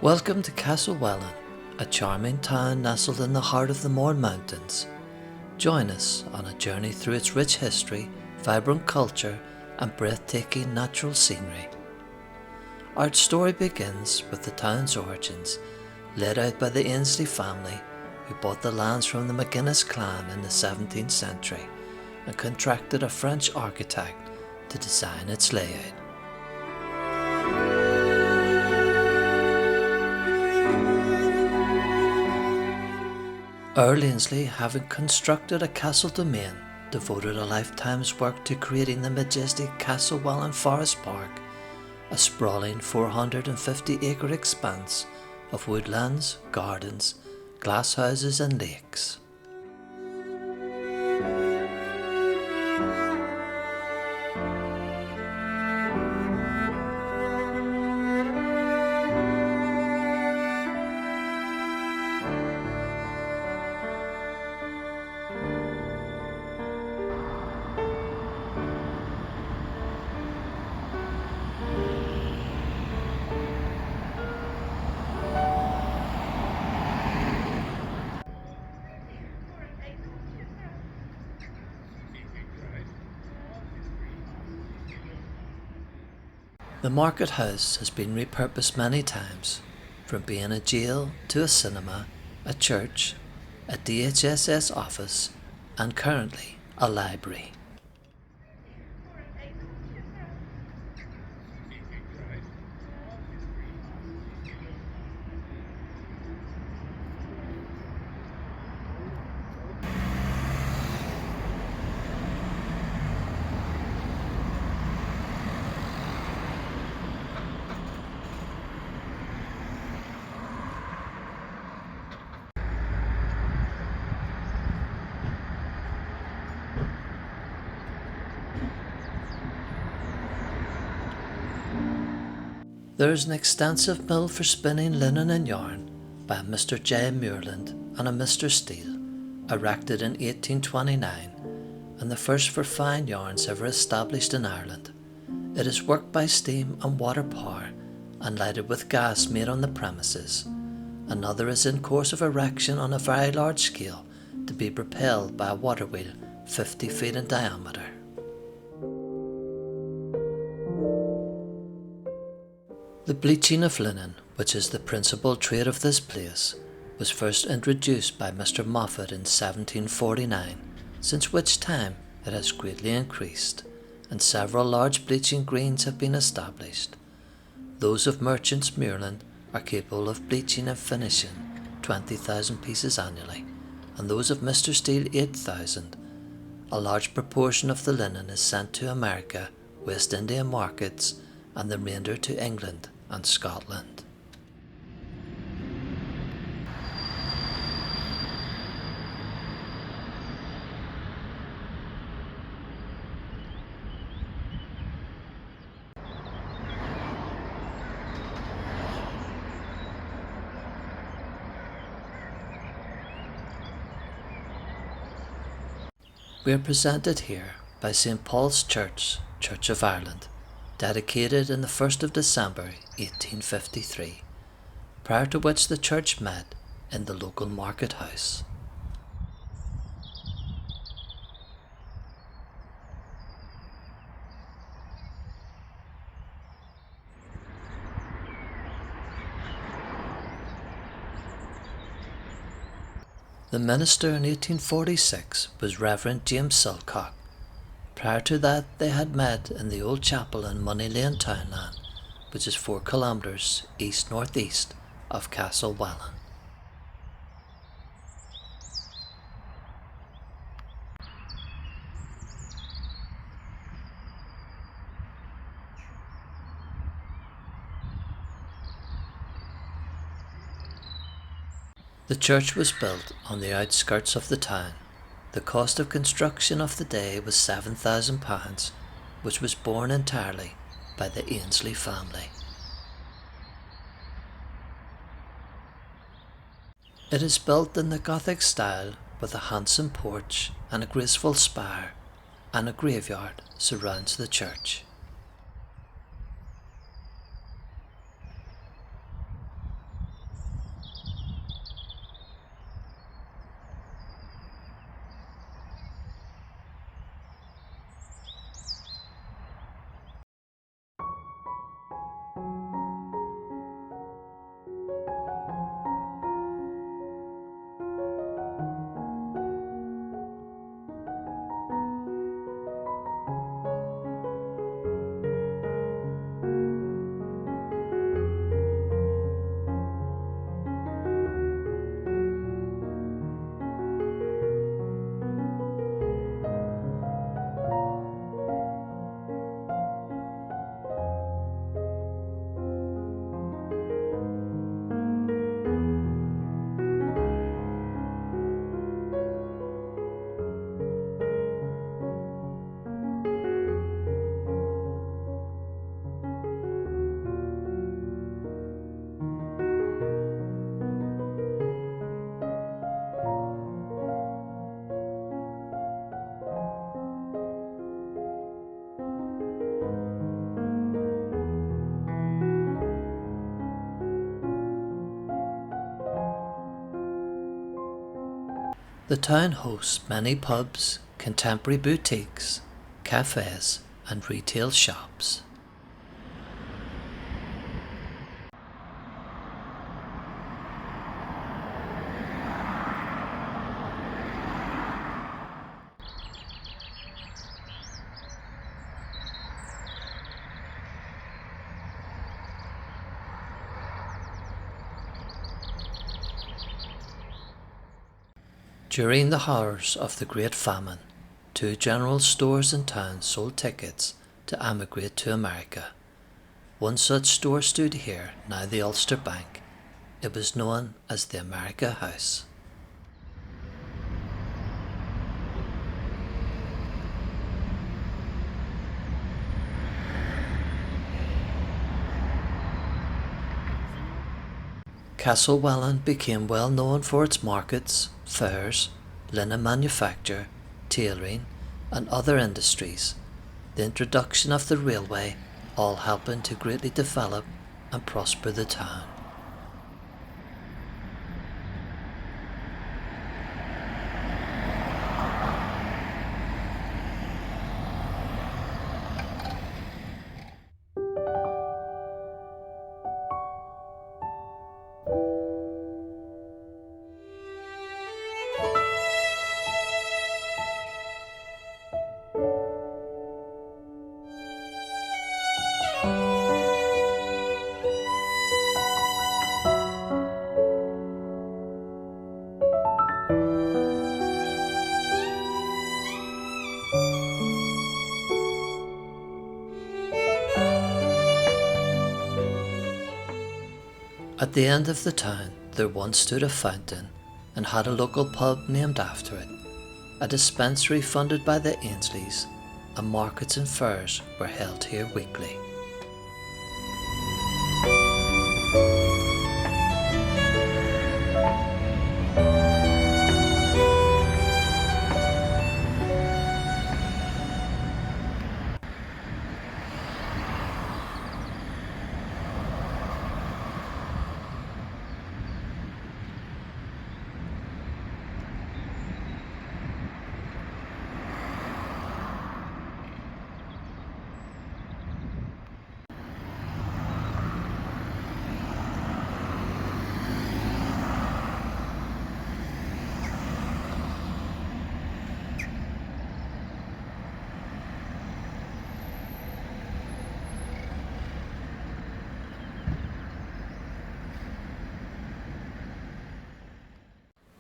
Welcome to Castlewellan, a charming town nestled in the heart of the Mourne Mountains. Join us on a journey through its rich history, vibrant culture and breathtaking natural scenery. Our story begins with the town's origins, laid out by the Annesley family who bought the lands from the Maginnis clan in the 17th century and contracted a French architect to design its layout. Earl Annesley, having constructed a castle domain, devoted a lifetime's work to creating the majestic Castlewellan Forest Park, a sprawling 450-acre expanse of woodlands, gardens, glasshouses and lakes. The market house has been repurposed many times, from being a jail to a cinema, a church, a DHSS office, and currently a library. There is an extensive mill for spinning linen and yarn by a Mr. J. Muirland and a Mr. Steele, erected in 1829, and the first for fine yarns ever established in Ireland. It is worked by steam and water power and lighted with gas made on the premises. Another is in course of erection on a very large scale to be propelled by a water wheel 50 feet in diameter. The bleaching of linen, which is the principal trade of this place, was first introduced by Mr. Moffat in 1749, since which time it has greatly increased, and several large bleaching greens have been established. Those of Merchants Muirland are capable of bleaching and finishing 20,000 pieces annually, and those of Mr. Steele 8,000. A large proportion of the linen is sent to America, West India markets, and the remainder to England and Scotland. We are presented here by St. Paul's Church, Church of Ireland, dedicated in the 1st of December 1853, prior to which the church met in the local market house. The minister in 1846 was Reverend James Silcock. Prior to that, they had met in the old chapel in Money Lane townland, which is 4 kilometres east-northeast of Castlewellan. The church was built on the outskirts of the town. The cost of construction of the day was £7,000, which was borne entirely by the Annesley family. It is built in the Gothic style with a handsome porch and a graceful spire, and a graveyard surrounds the church. The town hosts many pubs, contemporary boutiques, cafes, and retail shops. During the horrors of the Great Famine, 2 general stores in town sold tickets to emigrate to America. One such store stood here, now the Ulster Bank. It was known as the America House. Castlewellan became well known for its markets, fairs, linen manufacture, tailoring, and other industries. The introduction of the railway all helping to greatly develop and prosper the town. At the end of the town there once stood a fountain and had a local pub named after it, a dispensary funded by the Annesleys, and markets and fairs were held here weekly.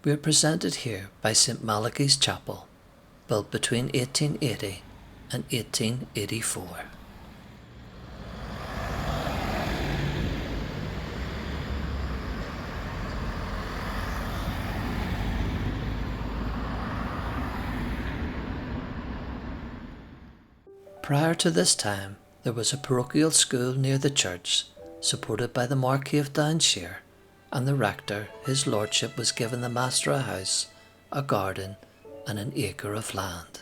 We are presented here by St Malachy's Chapel, built between 1880 and 1884. Prior to this time, there was a parochial school near the church, supported by the Marquis of Downshire, and the rector, his lordship, was given the master a house, a garden, and an acre of land.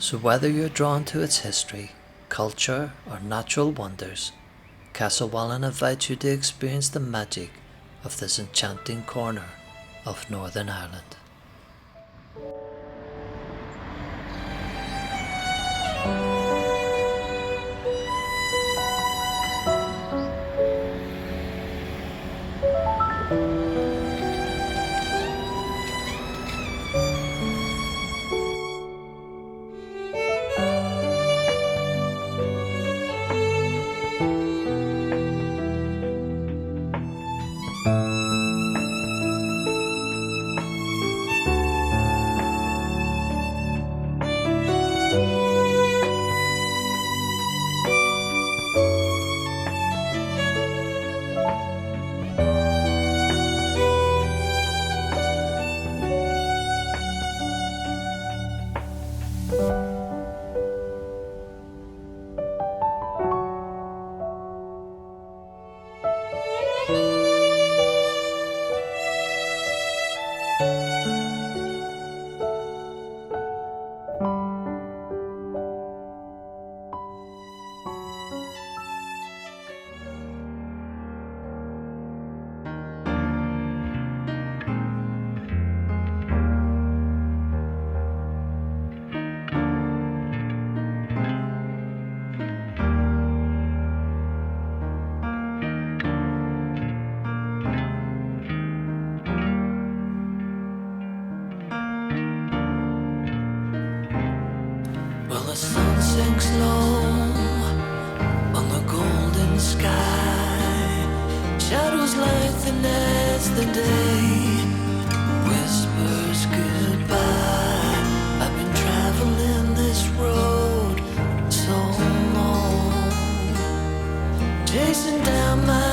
So whether you're drawn to its history, culture, or natural wonders, Castlewellan invites you to experience the magic of this enchanting corner of Northern Ireland. the sun sinks low on the golden sky, shadows lengthen as the day whispers goodbye. I've been traveling this road so long, chasing down my